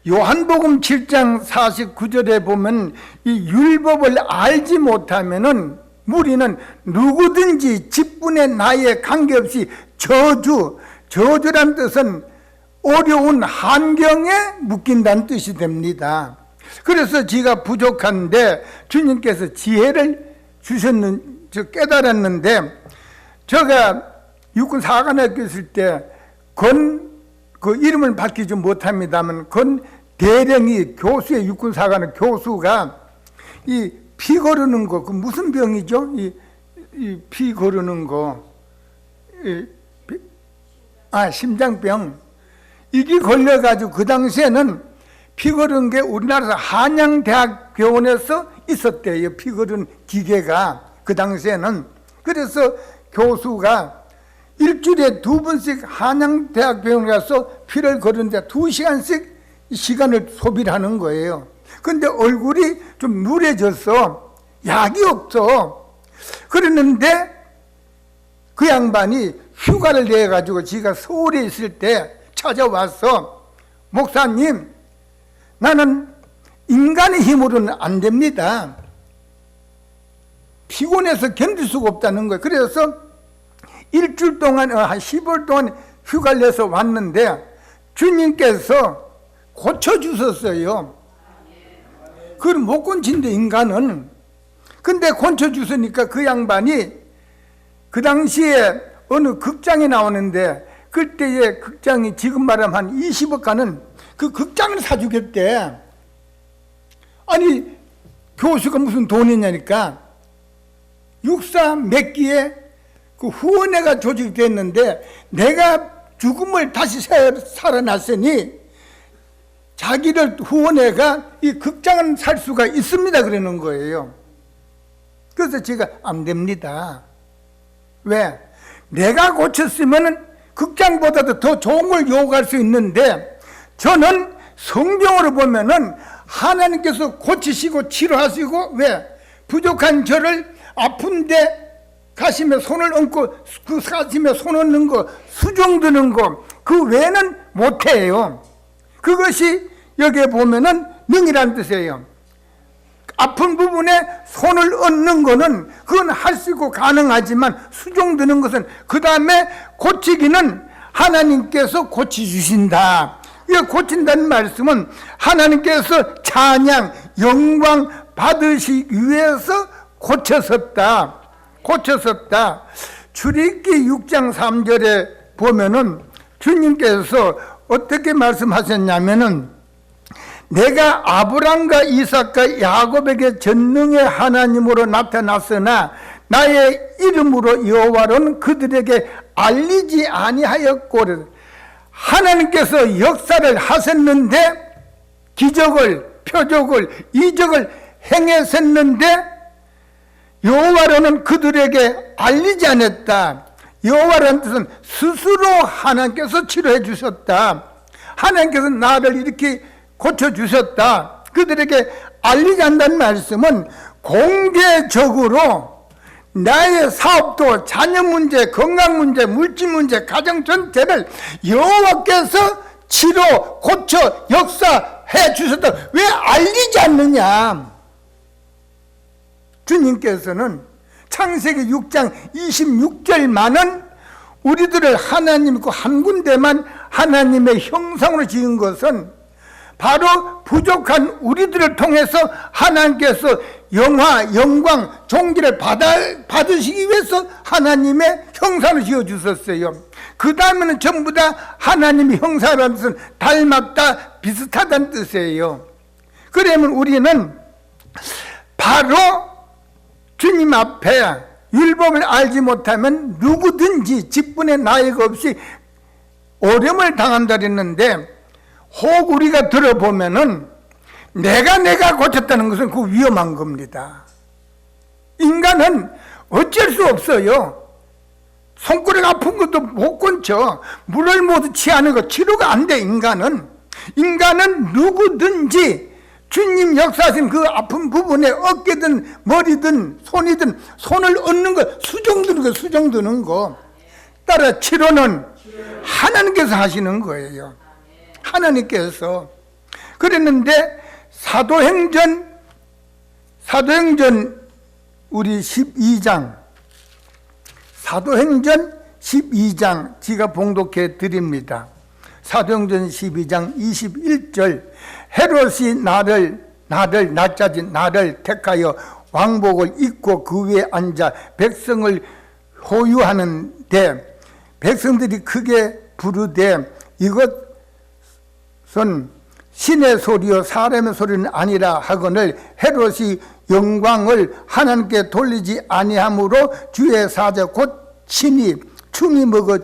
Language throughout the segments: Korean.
요한복음 7장 49절에 보면 이 율법을 알지 못하면은 우리는 누구든지 직분의 나이에 관계없이 저주란 뜻은 어려운 환경에 묶인다는 뜻이 됩니다. 그래서 제가 부족한데 주님께서 지혜를 깨달았는데, 제가 육군 사관학교 있을 때 그 이름을 밝히지 못합니다만 대령이 교수의 육군 사관의 교수가 이 피 거르는 거, 그 무슨 병이죠? 이 피 거르는 거, 심장병. 이게 걸려가지고 그 당시에는 피 거르는 게 우리나라 한양대학병원에서 있었대요. 피 거르는 기계가 그 당시에는. 그래서 교수가 일주일에 2번씩 한양대학병원에 가서 피를 거르는데 2시간씩 시간을 소비를 하는 거예요. 근데 얼굴이 좀 누래져서 약이 없어. 그랬는데 그 양반이 휴가를 내가지고 지가 서울에 있을 때 찾아와서, 목사님, 나는 인간의 힘으로는 안 됩니다. 피곤해서 견딜 수가 없다는 거예요. 그래서 일주일 동안, 한 10월 동안 휴가를 내서 왔는데 주님께서 고쳐주셨어요. 그걸 못 고친데, 인간은. 근데 고쳐주시니까 그 양반이 그 당시에 어느 극장에 나오는데, 그때의 극장이 지금 말하면 한 20억 가는 그 극장을 사주겠대. 아니, 교수가 무슨 돈이냐니까 육사 몇 기에 그 후원회가 조직됐는데, 내가 죽음을 다시 살아났으니 자기를 후원회가 이 극장은 살 수가 있습니다, 그러는 거예요. 그래서 제가 안 됩니다. 왜? 내가 고쳤으면 극장보다도 더 좋은 걸 요구할 수 있는데, 저는 성경으로 보면은 하나님께서 고치시고 치료하시고, 왜? 부족한 저를 아픈데 가슴에 손을 얹고 그 가슴에 손 얹는 거, 수종 드는 거, 그 외에는 못해요. 그것이 여기에 보면은 능이라는 뜻이에요. 아픈 부분에 손을 얹는 거는 그건 할 수 있고 가능하지만, 수종 드는 것은 그 다음에 고치기는 하나님께서 고치주신다. 이 고친다는 말씀은 하나님께서 찬양, 영광 받으시기 위해서 고쳤었다. 출애굽기 6장 3절에 보면은 주님께서 어떻게 말씀하셨냐면은, 내가 아브람과 이삭과 야곱에게 전능의 하나님으로 나타났으나 나의 이름으로 여호와로는 그들에게 알리지 아니하였고, 하나님께서 역사를 하셨는데, 기적을, 표적을, 이적을 행하셨는데 여호와로는 그들에게 알리지 않았다. 여호와라는 뜻은 스스로 하나님께서 치료해 주셨다. 하나님께서 나를 이렇게 고쳐주셨다. 그들에게 알리지 않는다는 말씀은 공개적으로 나의 사업도, 자녀 문제, 건강 문제, 물질 문제, 가정 전체를 여호와께서 치료, 고쳐, 역사해 주셨다. 왜 알리지 않느냐? 주님께서는 창세기 6장 26절만은 우리들을 하나님 그 한 군데만 하나님의 형상으로 지은 것은 바로 부족한 우리들을 통해서 하나님께서 영화, 영광, 존귀를 받으시기 위해서 하나님의 형상을 지어주셨어요. 그 다음에는 전부 다 하나님의 형상이라는 뜻은 닮았다, 비슷하다는 뜻이에요. 그러면 우리는 바로 주님 앞에 율법을 알지 못하면 누구든지 직분의 나이가 없이 어려움을 당한다 그랬는데, 혹 우리가 들어보면은 내가 고쳤다는 것은 그 위험한 겁니다. 인간은 어쩔 수 없어요. 손가락 아픈 것도 못 건쳐. 물을 못 취하는 거 치료가 안 돼. 인간은 누구든지 주님 역사하신 그 아픈 부분에 어깨든 머리든 손이든 손을 얹는 거, 수정 드는 거. 따라 치료는 하나님께서 하시는 거예요. 하나님께서. 그랬는데 사도행전 우리 12장, 사도행전 12장 제가 봉독해 드립니다. 사도행전 12장 21절, 헤롯이 나를 낮짜진 나를 택하여 왕복을 입고 그 위에 앉아 백성을 호유하는데, 백성들이 크게 부르되 이것은 신의 소리요 사람의 소리는 아니라 하거늘 헤롯이 영광을 하나님께 돌리지 아니하므로 주의 사자 곧 친히 충이 먹어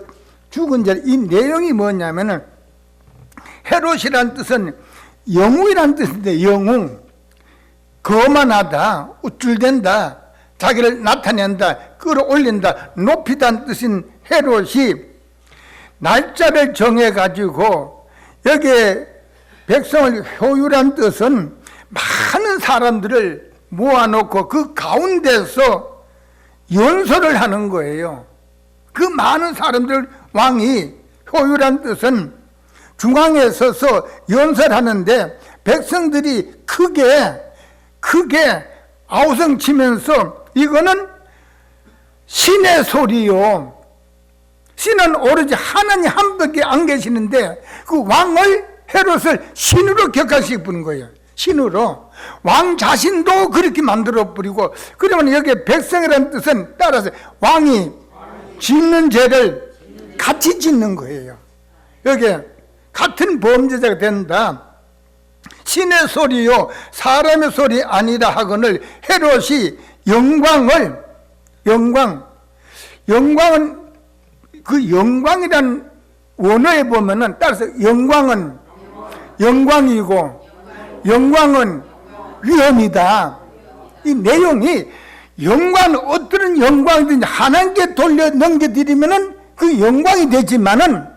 죽은 자. 이 내용이 뭐냐면은 헤롯이란 뜻은 영웅이란 뜻인데, 영웅, 거만하다, 우쭐댄다, 자기를 나타낸다, 끌어올린다, 높이다는 뜻인 헤롯이 날짜를 정해가지고 여기에 백성을 효유란 뜻은 많은 사람들을 모아놓고 그 가운데서 연설을 하는 거예요. 그 많은 사람들, 왕이, 효유란 뜻은 중앙에 서서 연설하는데 백성들이 크게 아우성 치면서 이거는 신의 소리요, 신은 오로지 하나님 한 분밖에 안 계시는데 그 왕을, 헤롯을 신으로 격하시는 거예요. 신으로. 왕 자신도 그렇게 만들어버리고, 그러면 여기 백성이라는 뜻은 따라서 왕이 짓는 죄를 같이 짓는 거예요. 여기 같은 범죄자가 된다. 신의 소리요 사람의 소리 아니라 하거늘 헤롯이 영광은 그 영광이란 원어에 보면은 따라서 영광은 영광이고 영광은 위험이다. 이 내용이 영광은 어떤 영광이든지 하나님께 돌려 넘겨드리면은 그 영광이 되지만은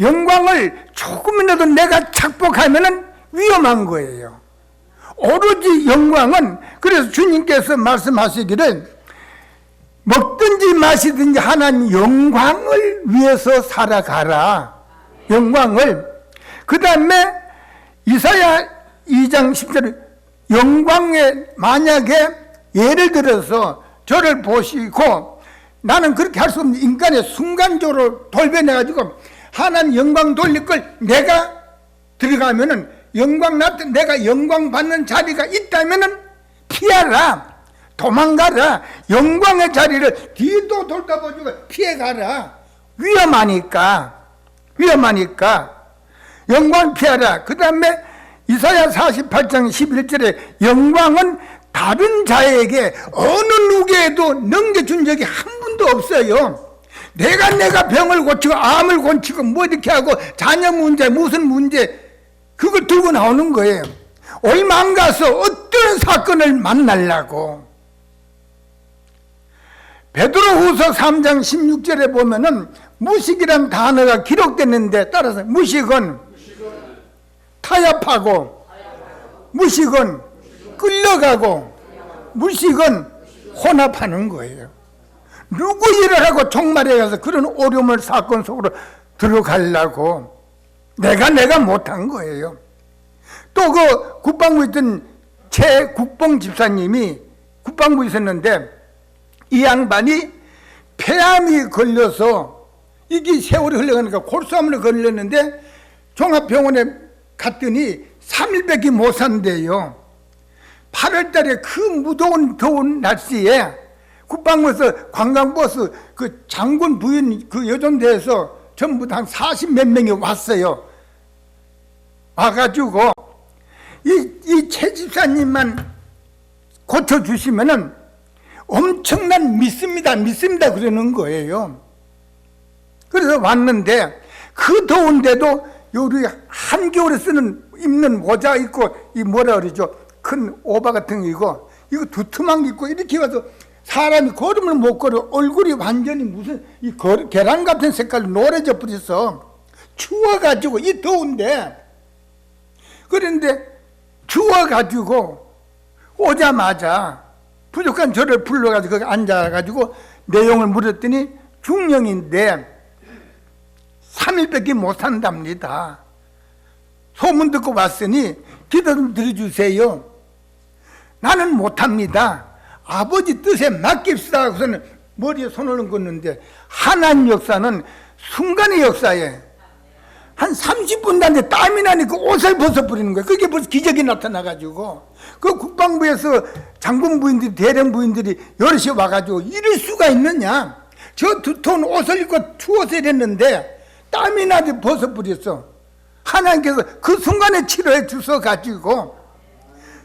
영광을 조금이라도 내가 착복하면은 위험한 거예요. 오로지 영광은, 그래서 주님께서 말씀하시기를 먹든지 마시든지 하나님 영광을 위해서 살아가라. 영광을. 그 다음에 이사야 2장 10절에 영광에, 만약에 예를 들어서 저를 보시고 나는 그렇게 할 수 없는 인간의 순간적으로 돌변해가지고 하나님 영광 돌릴 걸 내가 들어가면은 영광 내가 영광 받는 자리가 있다면은 피하라. 도망가라. 영광의 자리를 뒤도 돌아보고 피해가라. 위험하니까 영광 피하라. 그 다음에 이사야 48장 11절에 영광은 다른 자에게 어느 누구에도 넘겨준 적이 한 번도 없어요. 내가 병을 고치고 암을 고치고 뭐 이렇게 하고 자녀 문제 무슨 문제 그걸 들고 나오는 거예요. 얼마 안 가서 어떤 사건을 만나려고. 베드로후서 3장 16절에 보면은 무식이란 단어가 기록됐는데, 따라서 무식은 타협하고, 무식은 끌려가고, 무식은 혼합하는 거예요. 누구 일을 하고 종말에 가서 그런 오름을 사건 속으로 들어가려고 내가 못한 거예요. 또 그 국방부에 있던 최국봉 집사님이 국방부에 있었는데 이 양반이 폐암이 걸려서 이게 세월이 흘러가니까 골수암을 걸렸는데 종합병원에 갔더니 3일밖에 못 산대요. 8월달에 그 무더운 더운 날씨에 국방부에서 관광버스 그 장군 부인 그 여전대에서 전부 다 한 40몇 명이 왔어요. 와가지고 이 최 집사님만 고쳐주시면은 엄청난 믿습니다 그러는 거예요. 그래서 왔는데 그 더운데도 우리 한겨울에 입는 모자 입고 이 뭐라 그러죠? 큰 오바 같은 거 이거 두툼한 거 입고 이렇게 와서 사람이 걸음을 못 걸어. 얼굴이 완전히 무슨 계란 같은 색깔로 노래져 버려서 추워가지고 이 더운데, 그런데 추워가지고 오자마자 부족한 저를 불러가지고 거기 앉아가지고 내용을 물었더니 중령인데 3일밖에 못 산답니다. 소문 듣고 왔으니 기도 좀 드려주세요. 나는 못합니다. 아버지 뜻에 맡깁시다 하고서는 머리에 손을 얹었는데, 하나님 역사는 순간의 역사에 한 30분 단데 땀이 나니까 옷을 벗어버리는 거예요. 그게 벌써 기적이 나타나가지고, 그 국방부에서 장군 부인들이, 대령 부인들이 여럿이 와가지고 이럴 수가 있느냐, 저 두터운 옷을 입고 추워서 이랬는데 땀이 나지 벗어버렸어. 하나님께서 그 순간에 치료해 주셔가지고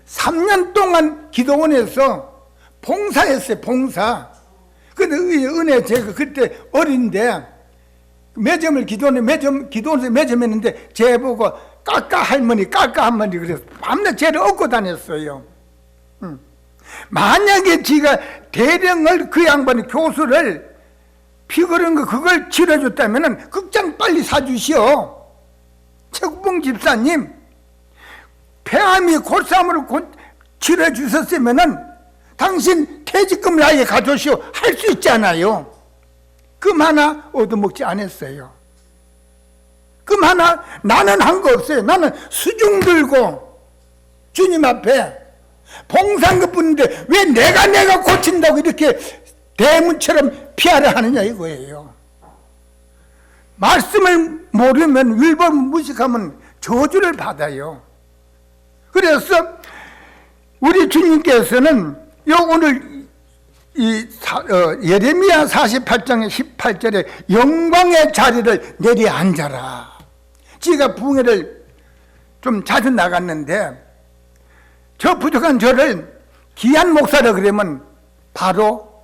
3년 동안 기도원에서 봉사했어요. 봉사. 근데 은혜, 제가 그때 어린데 매점을 기도원에서 매점했는데 쟤 보고 까까 할머니 그래서 밤낮 쟤를 업고 다녔어요. 만약에 지가 대령을, 그 양반이 교수를 피 그런 거 그걸 치료해줬다면 극장 빨리 사주시오. 최국봉 집사님, 폐암이 골싸움으로 치료해 주셨으면은 당신 퇴직금을 아예 가져오시오 할 수 있잖아요. 금 하나 얻어먹지 않았어요. 금 하나 나는 한 거 없어요. 나는 수중 들고 주님 앞에 봉사한 것뿐인데 왜 내가 고친다고 이렇게 대문처럼 피하려 하느냐 이거예요. 말씀을 모르면, 율법 무식하면 저주를 받아요. 그래서 우리 주님께서는 오늘 예레미야 48장의 18절에 영광의 자리를 내려앉아라. 지가 부흥회를 좀 자주 나갔는데 저 부족한 저를 귀한 목사라 그러면 바로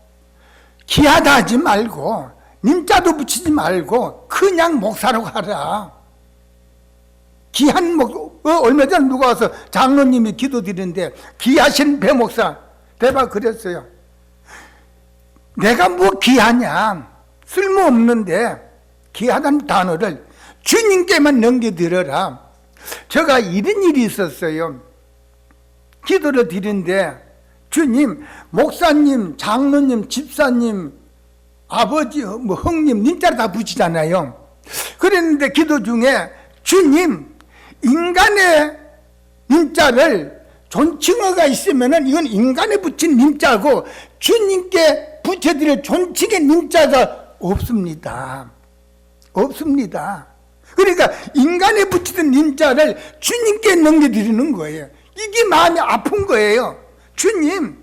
귀하다 하지 말고 님자도 붙이지 말고 그냥 목사라고 하라. 귀한 얼마 전에 누가 와서 장로님이 기도드리는데 귀하신 배 목사 대박 그랬어요. 내가 뭐 귀하냐, 쓸모없는데 귀하다는 단어를 주님께만 넘겨드려라. 제가 이런 일이 있었어요. 기도를 드리는데 주님, 목사님, 장로님, 집사님, 아버지, 형님, 님자를 다 붙이잖아요. 그랬는데 기도 중에 주님, 인간의 님자를 존칭어가 있으면은 이건 인간에 붙인 님자고 주님께 붙여드릴 존칭의 님자가 없습니다. 없습니다. 그러니까 인간에 붙이던 님자를 주님께 넘겨드리는 거예요. 이게 마음이 아픈 거예요. 주님,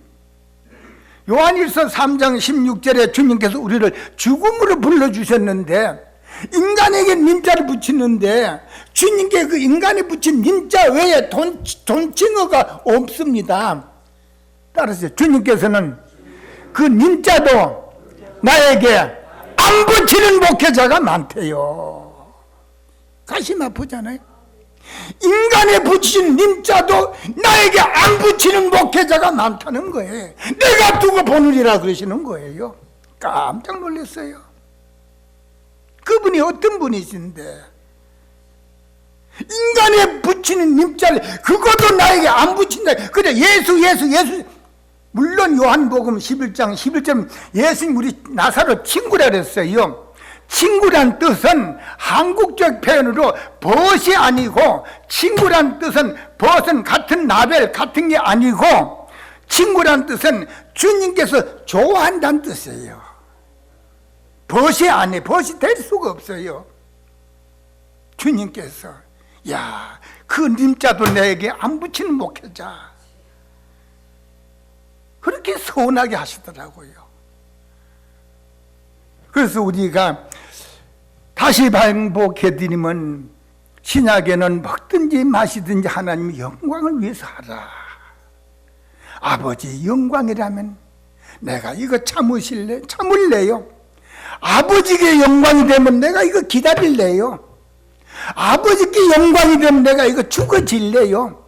요한일서 3장 16절에 주님께서 우리를 죽음으로 불러주셨는데 인간에게 님자를 붙이는데 주님께 그 인간에 붙인 님자 외에 존칭어가 없습니다. 따라서 주님께서는 그 님자도 나에게 안 붙이는 목회자가 많대요. 가슴 아프잖아요. 인간에 붙이신 님자도 나에게 안 붙이는 목회자가 많다는 거예요. 내가 두고 보느리라 그러시는 거예요. 깜짝 놀랐어요. 그분이 어떤 분이신데 인간에 붙이는 님자를 그것도 나에게 안 붙인다. 그래 예수 물론 요한복음 11장 11절 예수님 우리 나사로 친구라 그랬어요. 친구란 뜻은 한국적 표현으로 벗이 아니고, 친구란 뜻은 벗은 같은 나벨 같은 게 아니고, 친구란 뜻은 주님께서 좋아한다는 뜻이에요. 벗이 아니, 벗이 될 수가 없어요. 주님께서 야, 그 님자도 내게 안 붙이는 목회자, 그렇게 서운하게 하시더라고요. 그래서 우리가 다시 반복해드리면 신약에는 먹든지 마시든지 하나님의 영광을 위해서 하라. 아버지 영광이라면 내가 이거 참을래요. 아버지께 영광이 되면 내가 이거 기다릴래요. 아버지께 영광이 되면 내가 이거 죽어질래요.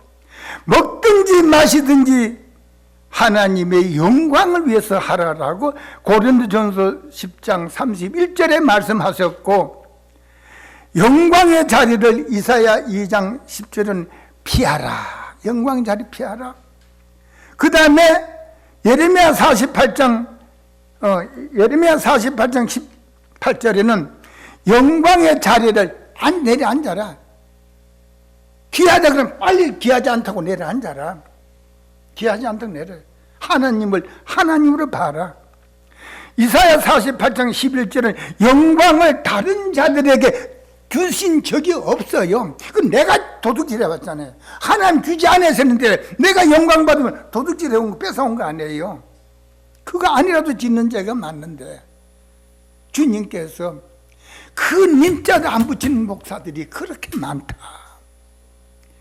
먹든지 마시든지 하나님의 영광을 위해서 하라라고 고린도전서 10장 31절에 말씀하셨고, 영광의 자리를 이사야 2장 10절은 피하라. 영광의 자리 피하라. 그 다음에 예레미야 48장 18절에는 영광의 자리를 내려 앉아라. 귀하다 그러면 빨리 귀하지 않다고 내려 앉아라. 귀하지 않다고 내려. 하나님을 하나님으로 봐라. 이사야 48장 11절은 영광을 다른 자들에게 주신 적이 없어요. 그건 내가 도둑질 해봤잖아요. 하나님 주지 않았었는데 내가 영광 받으면 도둑질 해온 거 뺏어온 거 아니에요. 그거 아니라도 짓는 죄가 맞는데, 주님께서 그 님자도 안 붙이는 목사들이 그렇게 많다.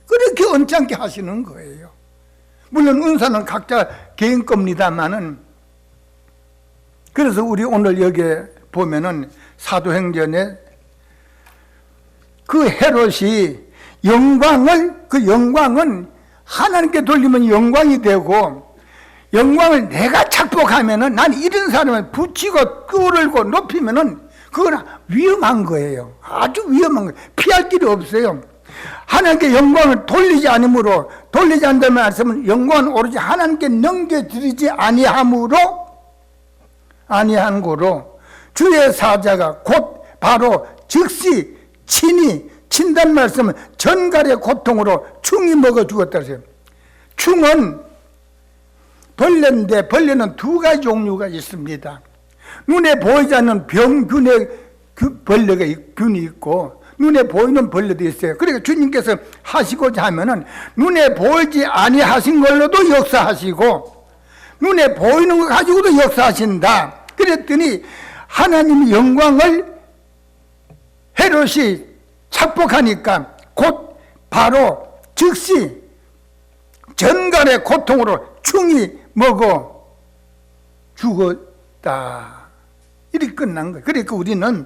그렇게 언짢게 하시는 거예요. 물론 은사는 각자 개인 겁니다만은, 그래서 우리 오늘 여기에 보면은 사도행전에 그 헤롯이 그 영광은 하나님께 돌리면 영광이 되고, 영광을 내가 착복하면은, 난 이런 사람을 붙이고 끌고 높이면은 그건 위험한 거예요. 아주 위험한 거예요. 피할 길이 없어요. 하나님께 영광을 돌리지 않다는 말씀은 영광은 오로지 하나님께 넘겨드리지 아니함으로, 아니한 거로 주의 사자가 곧 바로 즉시 친단 말씀은 전갈의 고통으로 충이 먹어 죽었다 그랬어요. 충은 벌레인데, 벌레는 두 가지 종류가 있습니다. 눈에 보이지 않는 병균의 균이 있고, 눈에 보이는 벌레도 있어요. 그러니까 주님께서 하시고자 하면은 눈에 보이지 아니하신 걸로도 역사하시고, 눈에 보이는 거 가지고도 역사하신다. 그랬더니 하나님의 영광을 헤롯이 착복하니까 곧 바로 즉시 전갈의 고통으로 충이 먹어 죽었다. 이렇게 끝난 거예요. 그러니까 우리는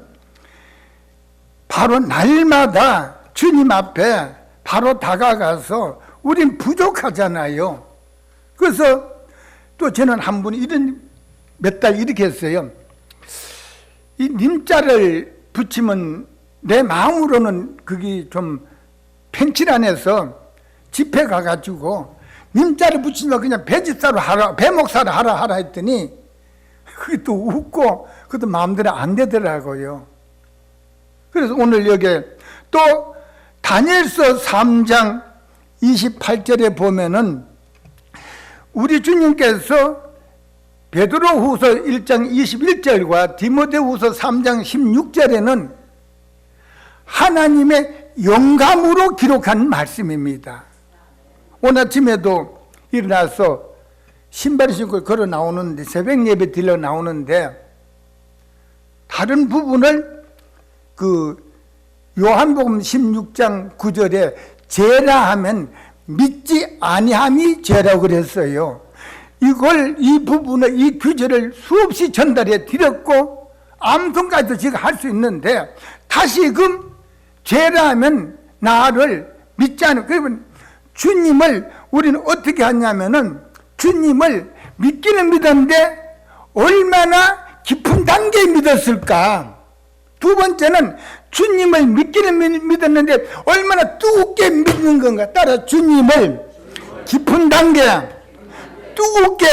바로 날마다 주님 앞에 바로 다가가서, 우린 부족하잖아요. 그래서 또 저는 한 분이 몇 달 이렇게 했어요. 이 님자를 붙이면 내 마음으로는 그게 좀 편칠안해서 집회 가가지고 님자를 붙이면 그냥 배집사로 하라, 배목사로 하라 했더니 그게 또 웃고 그것도 마음대로 안 되더라고요. 그래서 오늘 여기에 또 다니엘서 3장 28절에 보면은 우리 주님께서 베드로후서 1장 21절과 디모데후서 3장 16절에는 하나님의 영감으로 기록한 말씀입니다. 오늘 아침에도 일어나서 신발 신고 걸어 나오는데, 새벽 예배 드려 나오는데 다른 부분을 요한복음 16장 9절에 죄라 하면 믿지 아니함이 죄라고 그랬어요. 이 부분을, 이 규절을 수없이 전달해 드렸고 암송까지도 지금 할 수 있는데, 다시금 죄라 하면 나를 믿지 않는, 그러면 주님을 우리는 어떻게 하냐면은, 주님을 믿기는 믿었는데 얼마나 깊은 단계에 믿었을까. 두 번째는 주님을 믿기는 믿었는데 얼마나 뜨겁게 믿는 건가. 따라 주님을 깊은 단계, 뜨겁게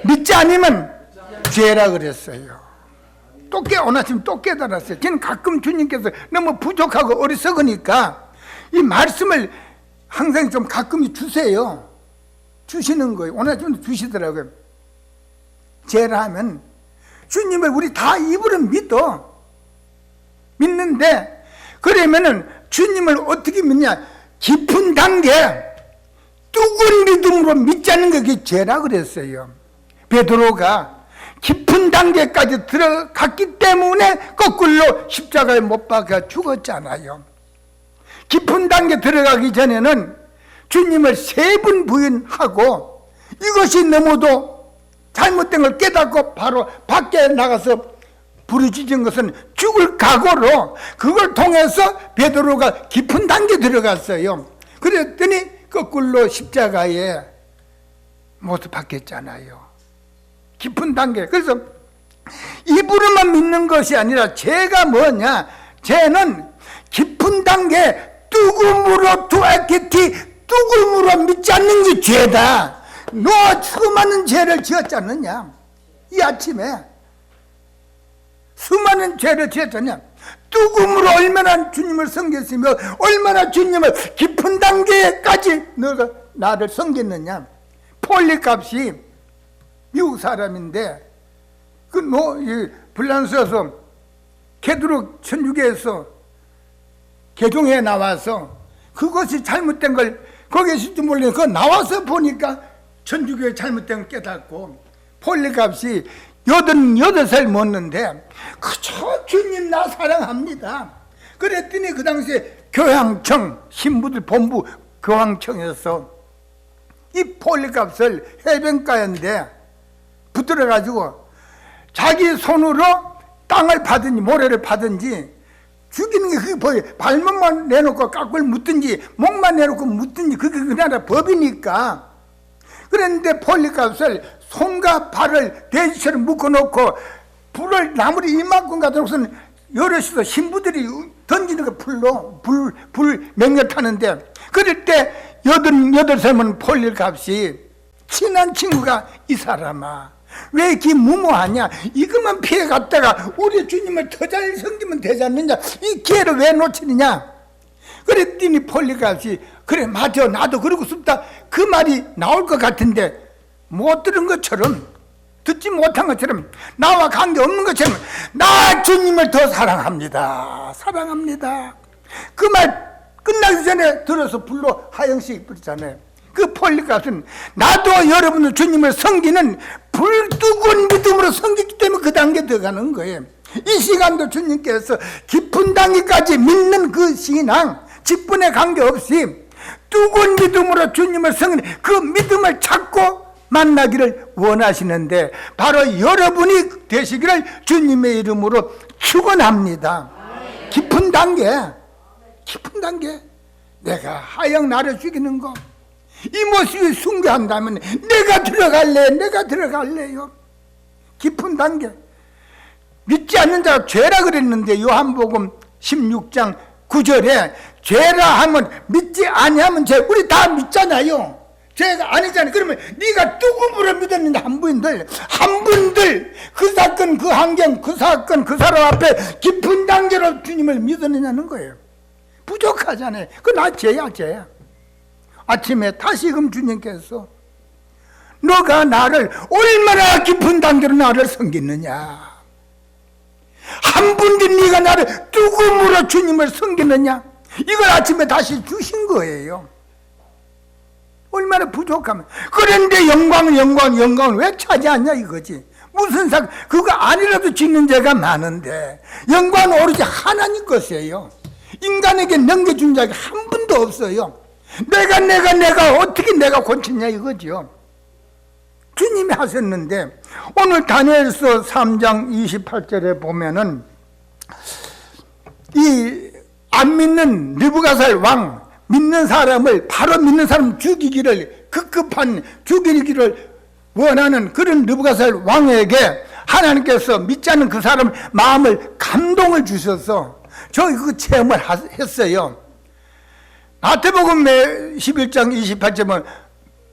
믿지 않으면 죄라 그랬어요. 오늘 아침 또 깨달았어요. 저는 가끔 주님께서 너무 부족하고 어리석으니까 이 말씀을 항상 좀 가끔 주세요. 주시는 거예요. 오늘 아침도 주시더라고요. 죄라 하면 주님을 우리 다 입으로 믿는데, 그러면은 주님을 어떻게 믿냐? 깊은 단계, 뜨거운 믿음으로 믿지 않는 게 그게 죄라 그랬어요. 베드로가 깊은 단계까지 들어갔기 때문에 거꾸로 십자가에 못 박아 죽었잖아요. 깊은 단계 들어가기 전에는 주님을 3번 부인하고 이것이 너무도 잘못된 걸 깨닫고 바로 밖에 나가서 부르짖은 것은 죽을 각오로, 그걸 통해서 베드로가 깊은 단계 들어갔어요. 그랬더니 거꾸로 십자가에 모습 바뀌었잖아요. 깊은 단계. 그래서 입으로만 믿는 것이 아니라 죄가 뭐냐? 죄는 깊은 단계 뚜금으로 두아케티 뚜금으로 믿지 않는 게 죄다. 너 수많은 죄를 지었지 않느냐? 이 아침에 수많은 죄를 지었잖냐? 뚜금으로 얼마나 주님을 섬겼으며 얼마나 주님을 깊은 단계까지 너가 나를 섬겼느냐? 폴리캅이 미국 사람인데 불란스에서 게드록 천주교에서 개종해 나와서 그것이 잘못된 걸 거기에 있을지 몰라요. 그거 나와서 보니까 천주교의 잘못된 걸 깨닫고 폴리캅이 88살 먹는데 그저 주님 나 사랑합니다. 그랬더니 그 당시에 교황청 신부들 본부 교황청에서 이 폴리캅을 해변가인데 붙들어가지고 자기 손으로 땅을 파든지 모래를 파든지 죽이는 게 그게 보여. 발목만 내놓고 깎을 묻든지 목만 내놓고 묻든지 그게 그 나라 법이니까. 그런데 폴리캅을 손과 발을 돼지처럼 묶어놓고 불을 나무를 이만큼 가져놓고서는 여럿이서 신부들이 던지는 거 불 맹렬 타는데 그럴 때 88살은 폴리캅이 친한 친구가 이 사람아 왜 이렇게 무모하냐? 이것만 피해갔다가 우리 주님을 더 잘 섬기면 되지 않느냐? 이 기회를 왜 놓치느냐? 그랬더니 폴리캅이 그래 맞아 나도 그러고 싶다 그 말이 나올 것 같은데 못 들은 것처럼 듣지 못한 것처럼 나와 관계없는 것처럼 나 주님을 더 사랑합니다. 그 말 끝나기 전에 들어서 불로 하영씩 뿌리잖아요. 그 폴리캅은 나도 여러분들 주님을 섬기는 불뜨거운 믿음으로 섬기기 때문에 그 단계에 들어가는 거예요. 이 시간도 주님께서 깊은 단계까지 믿는 그 신앙 직분에 관계없이 뜨거운 믿음으로 주님을 섬기는 그 믿음을 찾고 만나기를 원하시는데 바로 여러분이 되시기를 주님의 이름으로 축원합니다. 깊은 단계 내가 하영 나를 죽이는 거 이 모습이 숭배한다면 내가 들어갈래요. 깊은 단계 믿지 않는 자가 죄라 그랬는데 요한복음 16장 9절에 죄라 하면 믿지 아니하면 죄. 우리 다 믿잖아요. 죄가 아니잖아요. 그러면 네가 누구를 믿었는데 한 분들 그 사건 그 환경 그 사건 그 사람 앞에 깊은 단계로 주님을 믿었느냐는 거예요. 부족하잖아요. 그 나 죄야. 아침에 다시금 주님께서 너가 나를 얼마나 깊은 단계로 나를 섬기느냐, 한 분도 네가 나를 뚜금으로 주님을 섬기느냐, 이걸 아침에 다시 주신 거예요. 얼마나 부족하면. 그런데 영광을 왜 차지하냐 이거지. 무슨 상 그거 아니라도 짓는 죄가 많은데 영광은 오로지 하나님 것이에요. 인간에게 넘겨준 자가 한 분도 없어요. 내가 어떻게 내가 고쳤냐 이거죠. 주님이 하셨는데 오늘 다니엘서 3장 28절에 보면은 이 안 믿는 느부갓네살 왕 믿는 사람을 바로 믿는 사람 죽이기를 급급한 죽이기를 원하는 그런 느부갓네살 왕에게 하나님께서 믿지 않는 그 사람 마음을 감동을 주셔서 저희 그 체험을 했어요. 마태복음 11장 28절은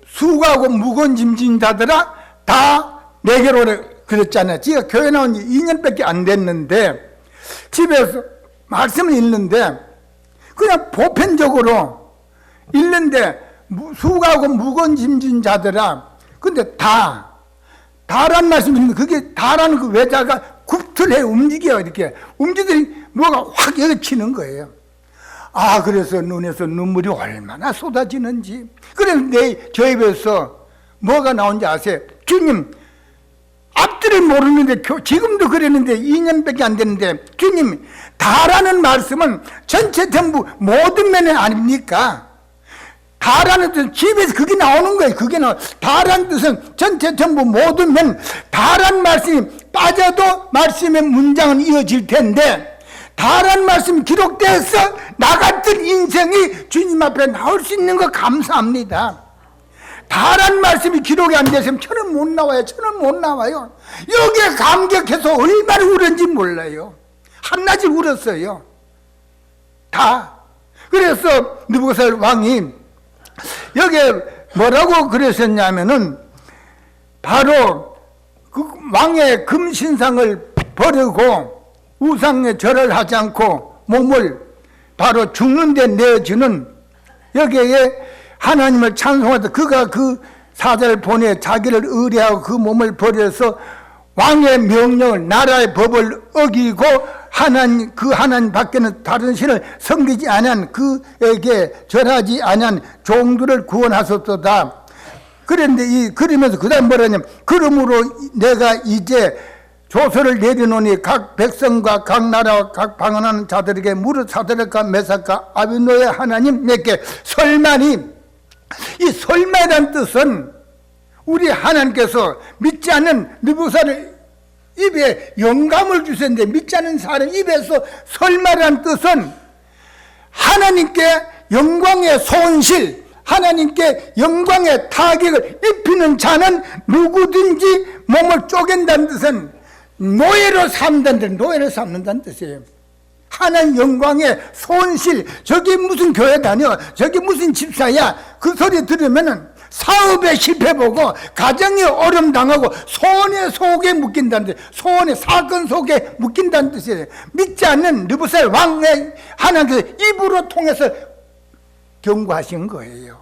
수고하고 무거운 짐진 자들아 다 내게로 그랬잖아요. 제가 교회 나온 지 2년밖에 안 됐는데 집에서 말씀을 읽는데 그냥 보편적으로 읽는데 수고하고 무거운 짐진 자들아, 근데 다란 말씀이 있는데 그게 다라는 그 외자가 굽틀해 움직여요. 이렇게 움직이더니 뭐가 확 여기 치는 거예요. 아, 그래서 눈에서 눈물이 얼마나 쏟아지는지. 그래서 저 입에서 뭐가 나온지 아세요? 주님, 앞들을 모르는데 지금도 그랬는데 2년밖에 안 됐는데 주님, 다라는 말씀은 전체 전부 모든 면에 아닙니까? 다라는 뜻은 집에서 그게 나오는 거예요. 다라는 뜻은 전체 전부 모든 면. 다라는 말씀이 빠져도 말씀의 문장은 이어질 텐데 다라는 말씀이 기록돼서 나 같은 인생이 주님 앞에 나올 수 있는 거 감사합니다. 다란 말씀이 기록이 안 됐으면 저는 못 나와요. 저는 못 나와요. 여기에 감격해서 얼마나 울었는지 몰라요. 한낮에 울었어요. 다. 그래서 느부갓네살 왕이 여기에 뭐라고 그랬었냐면은 바로 그 왕의 금신상을 버리고 우상에 절을 하지 않고 몸을 바로 죽는 데 내어주는 여기에 하나님을 찬송하다 그가 그 사자를 보내 자기를 의뢰하고 그 몸을 버려서 왕의 명령을 나라의 법을 어기고 하나님 그 하나님 밖에는 다른 신을 섬기지 아니한 그에게 절하지 아니한 종들을 구원하셨도다. 그런데 그러면서 그다음 뭐라냐면 그러므로 내가 이제 조서를 내려놓으니 각 백성과 각 나라와 각 방언하는 자들에게 무릇 사드락과 메삭과 아비노의 하나님 내게 설마니 이 설마라는 뜻은 우리 하나님께서 믿지 않는 느부갓네살 입에 영감을 주셨는데 믿지 않는 사람 입에서 설마라는 뜻은 하나님께 영광의 손실 하나님께 영광의 타격을 입히는 자는 누구든지 몸을 쪼갠다는 뜻은 노예로 삼는다는 노예를 삼는다는 뜻이에요. 하나님 영광의 손실 저기 무슨 교회 다녀 저기 무슨 집사야 그 소리 들으면은 사업에 실패보고 가정에 어려움 당하고 소원의 속에 묶인다는 뜻 소원의 사건 속에 묶인다는 뜻이에요. 믿지 않는 느부갓네살 왕의 하나님께서 입으로 통해서 경고하신 거예요.